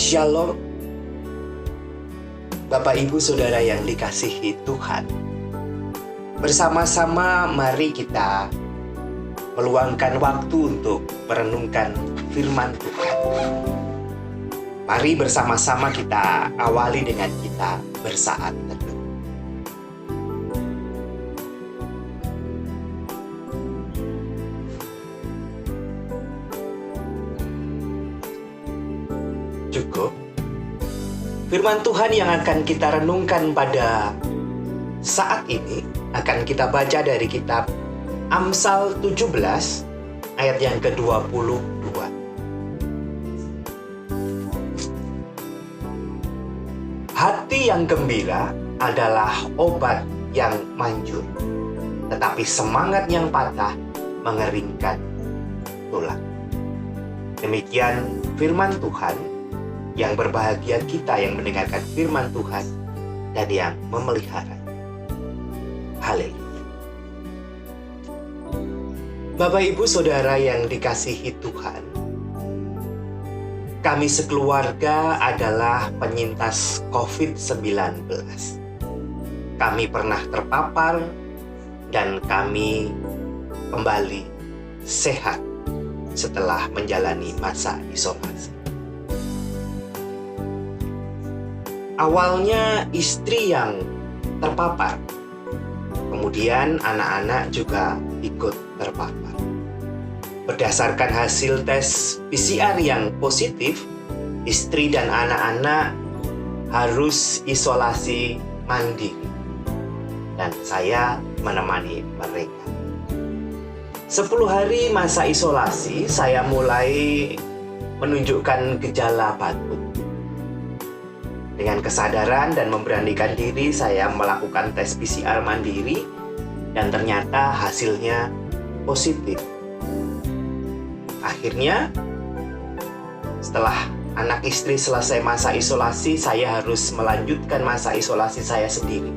Shalom, Bapak Ibu Saudara yang dikasihi Tuhan. Bersama-sama mari kita meluangkan waktu untuk merenungkan firman Tuhan. Mari bersama-sama kita awali dengan kita bersaat teduh. Cukup. Firman Tuhan yang akan kita renungkan pada saat ini akan kita baca dari kitab Amsal 17 ayat yang ke-22. Hati yang gembira adalah obat yang manjur, tetapi semangat yang patah mengeringkan tulang. Demikian firman Tuhan. Yang berbahagia kita yang mendengarkan firman Tuhan dan yang memelihara. Haleluya. Bapak Ibu Saudara yang dikasihi Tuhan, kami sekeluarga adalah penyintas COVID-19. Kami pernah terpapar dan kami kembali sehat setelah menjalani masa isolasi. Awalnya istri yang terpapar, kemudian anak-anak juga ikut terpapar. Berdasarkan hasil tes PCR yang positif, istri dan anak-anak harus isolasi mandiri, dan saya menemani mereka. 10 hari masa isolasi, saya mulai menunjukkan gejala batuk. Dengan kesadaran dan memberanikan diri, saya melakukan tes PCR mandiri dan ternyata hasilnya positif. Akhirnya, setelah anak istri selesai masa isolasi, saya harus melanjutkan masa isolasi saya sendiri.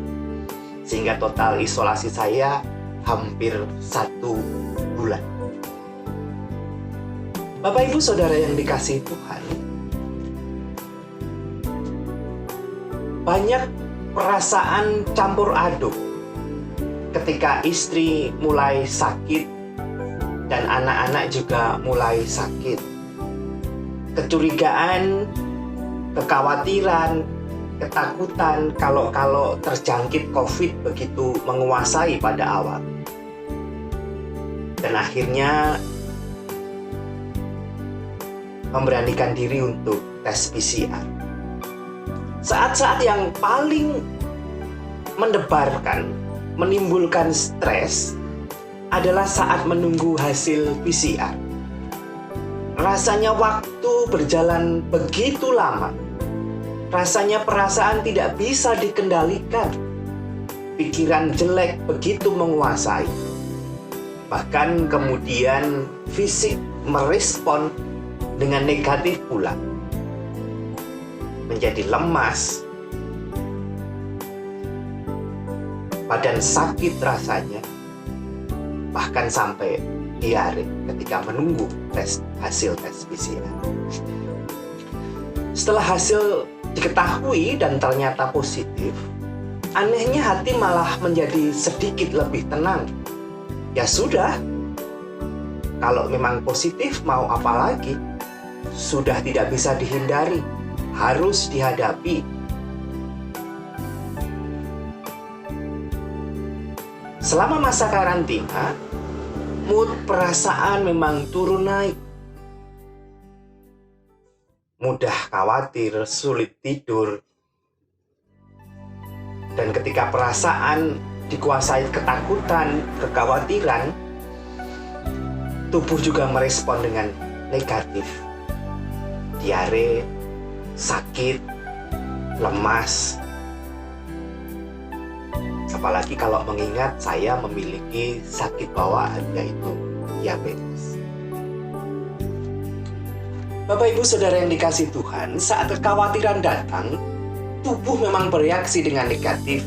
Sehingga total isolasi saya hampir 1 bulan. Bapak Ibu Saudara yang dikasihi Tuhan, banyak perasaan campur aduk ketika istri mulai sakit dan anak-anak juga mulai sakit. Kecurigaan, kekhawatiran, ketakutan kalau terjangkit COVID begitu menguasai pada awal. Dan akhirnya memberanikan diri untuk tes PCR. Saat-saat yang paling mendebarkan, menimbulkan stres adalah saat menunggu hasil PCR. Rasanya waktu berjalan begitu lama. Rasanya perasaan tidak bisa dikendalikan. Pikiran jelek begitu menguasai. Bahkan kemudian fisik merespon dengan negatif pula. Menjadi lemas, badan sakit rasanya, bahkan sampai diare ketika menunggu hasil tes PCR. Setelah hasil diketahui dan ternyata positif, anehnya hati malah menjadi sedikit lebih tenang. Ya sudah, kalau memang positif mau apa lagi? Sudah tidak bisa dihindari. Harus dihadapi. Selama masa karantina, mood perasaan memang turun naik. Mudah khawatir, sulit tidur. Dan ketika perasaan dikuasai ketakutan, kekhawatiran, tubuh juga merespon dengan negatif. Diare, sakit, lemas. Apalagi kalau mengingat saya memiliki sakit bawaan, yaitu diabetes. Bapak Ibu Saudara yang dikasihi Tuhan, saat kekhawatiran datang, tubuh memang bereaksi dengan negatif.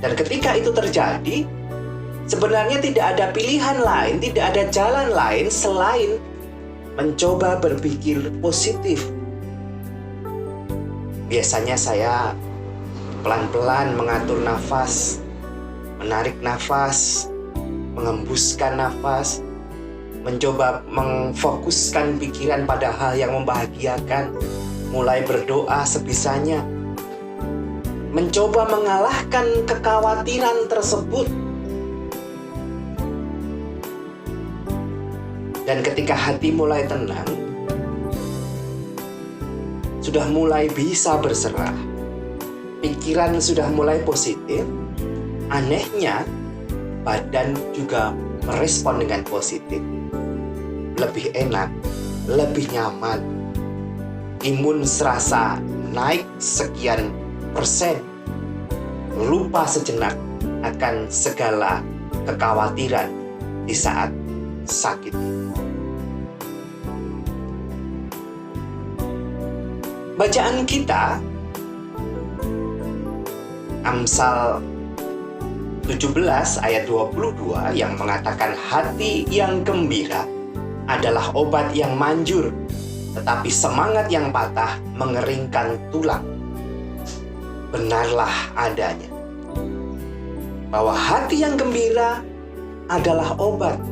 Dan ketika itu terjadi, sebenarnya tidak ada pilihan lain, tidak ada jalan lain selain mencoba berpikir positif. Biasanya saya pelan-pelan mengatur nafas, menarik nafas, mengembuskan nafas, mencoba memfokuskan pikiran pada hal yang membahagiakan, mulai berdoa sebisanya, mencoba mengalahkan kekhawatiran tersebut. Dan ketika hati mulai tenang, sudah mulai bisa berserah, pikiran sudah mulai positif, anehnya badan juga merespon dengan positif. Lebih enak, lebih nyaman. Imun serasa naik sekian persen. Lupa sejenak akan segala kekhawatiran di saat sakit. Bacaan kita Amsal 17 ayat 22 yang mengatakan hati yang gembira adalah obat yang manjur, tetapi semangat yang patah mengeringkan tulang. Benarlah adanya bahwa hati yang gembira adalah obat.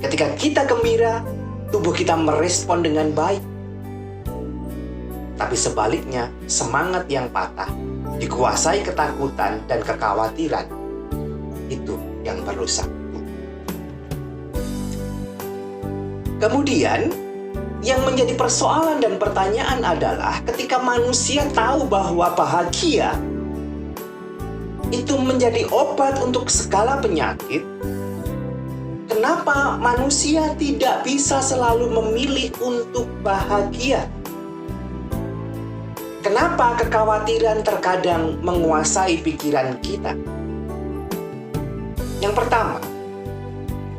Ketika kita gembira, tubuh kita merespon dengan baik. Tapi sebaliknya, semangat yang patah, dikuasai ketakutan dan kekhawatiran, itu yang merusak. Kemudian, yang menjadi persoalan dan pertanyaan adalah ketika manusia tahu bahwa bahagia itu menjadi obat untuk segala penyakit, kenapa manusia tidak bisa selalu memilih untuk bahagia? Kenapa kekhawatiran terkadang menguasai pikiran kita? Yang pertama,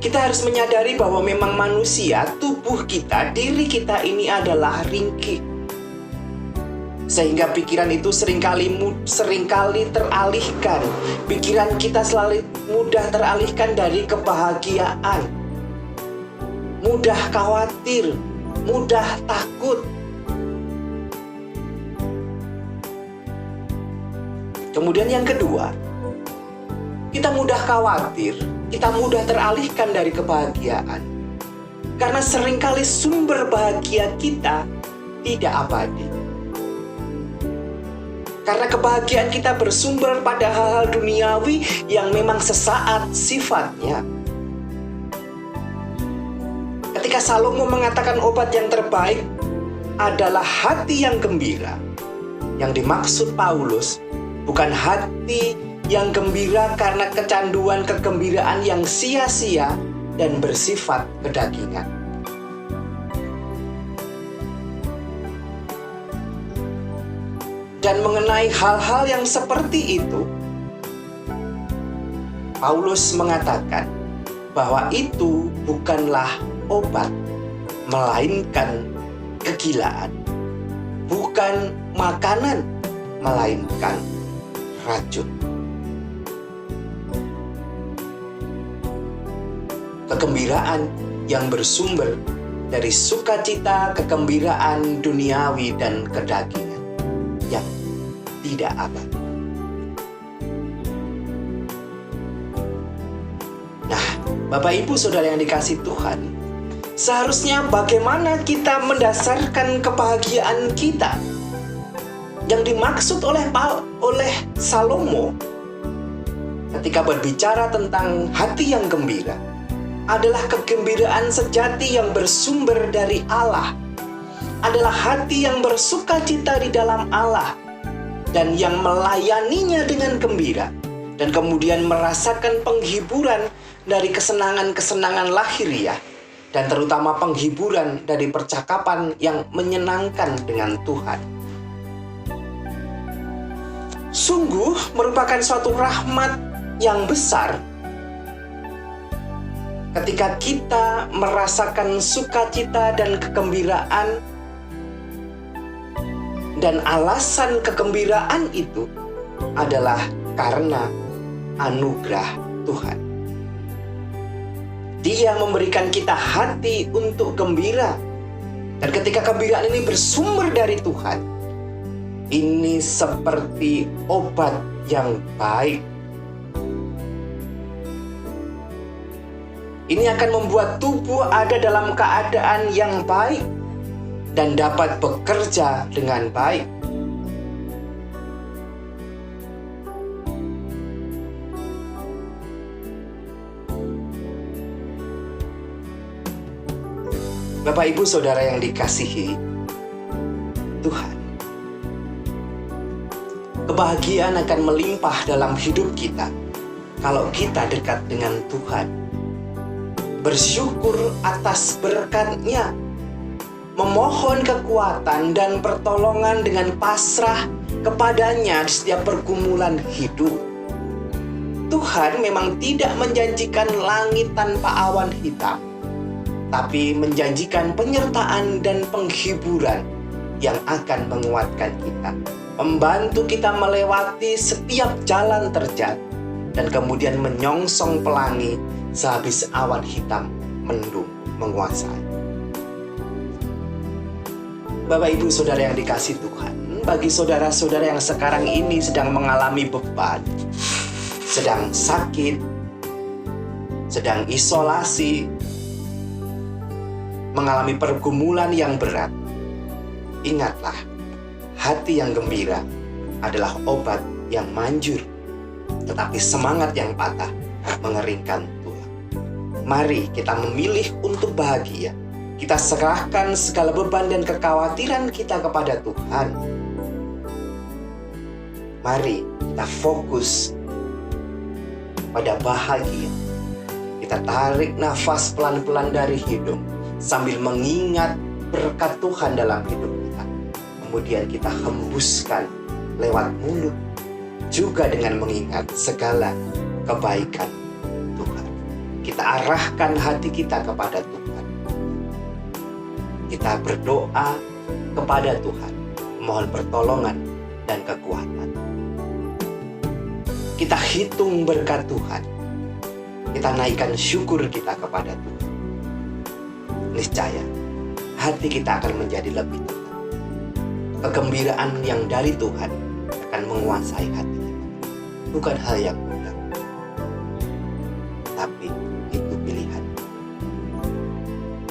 kita harus menyadari bahwa memang manusia, tubuh kita, diri kita ini adalah ringkih. Sehingga pikiran itu seringkali teralihkan. Pikiran kita selalu mudah teralihkan dari kebahagiaan. Mudah khawatir, mudah takut. Kemudian yang kedua, kita mudah khawatir, kita mudah teralihkan dari kebahagiaan. Karena seringkali sumber bahagia kita tidak abadi. Karena kebahagiaan kita bersumber pada hal-hal duniawi yang memang sesaat sifatnya. Ketika Salomo mengatakan obat yang terbaik adalah hati yang gembira, yang dimaksud Paulus bukan hati yang gembira karena kecanduan kegembiraan yang sia-sia dan bersifat kedagingan. Dan mengenai hal-hal yang seperti itu, Paulus mengatakan bahwa itu bukanlah obat, melainkan kegilaan. Bukan makanan, melainkan racun. Kegembiraan yang bersumber dari sukacita, kegembiraan duniawi dan kedagingan yang tidak abadi. Nah, Bapak Ibu Saudara yang dikasihi Tuhan, seharusnya bagaimana kita mendasarkan kebahagiaan kita? Yang dimaksud oleh Salomo ketika berbicara tentang hati yang gembira adalah kegembiraan sejati yang bersumber dari Allah, adalah hati yang bersukacita di dalam Allah dan yang melayaninya dengan gembira dan kemudian merasakan penghiburan dari kesenangan-kesenangan lahiriah dan terutama penghiburan dari percakapan yang menyenangkan dengan Tuhan. Sungguh merupakan suatu rahmat yang besar ketika kita merasakan sukacita dan kegembiraan, dan alasan kegembiraan itu adalah karena anugerah Tuhan. Dia memberikan kita hati untuk gembira. Dan ketika kegembiraan ini bersumber dari Tuhan, ini seperti obat yang baik. Ini akan membuat tubuh ada dalam keadaan yang baik dan dapat bekerja dengan baik. Bapak, Ibu, Saudara yang dikasihi Tuhan, kebahagiaan akan melimpah dalam hidup kita kalau kita dekat dengan Tuhan. Bersyukur atas berkat-Nya, memohon kekuatan dan pertolongan dengan pasrah kepadanya di setiap pergumulan hidup. Tuhan memang tidak menjanjikan langit tanpa awan hitam, tapi menjanjikan penyertaan dan penghiburan yang akan menguatkan kita, membantu kita melewati setiap jalan terjal, dan kemudian menyongsong pelangi sehabis awan hitam mendung menguasai. Bapak, Ibu, Saudara yang dikasihi Tuhan, bagi saudara-saudara yang sekarang ini sedang mengalami beban, sedang sakit, sedang isolasi, mengalami pergumulan yang berat, ingatlah, hati yang gembira adalah obat yang manjur, tetapi semangat yang patah mengeringkan tulang. Mari kita memilih untuk bahagia. Kita serahkan segala beban dan kekhawatiran kita kepada Tuhan. Mari kita fokus pada bahagia. Kita tarik nafas pelan-pelan dari hidung sambil mengingat berkat Tuhan dalam hidup kita. Kemudian kita hembuskan lewat mulut, juga dengan mengingat segala kebaikan Tuhan. Kita arahkan hati kita kepada Tuhan. Kita berdoa kepada Tuhan, mohon pertolongan dan kekuatan. Kita hitung berkat Tuhan. Kita naikkan syukur kita kepada Tuhan. Niscaya hati kita akan menjadi lebih tenang. Kegembiraan yang dari Tuhan akan menguasai hati kita. Bukan hal yang mudah, tapi itu pilihan.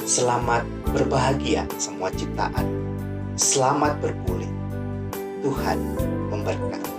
Selamat berbahagia semua ciptaan. Selamat berpulih. Tuhan memberkati.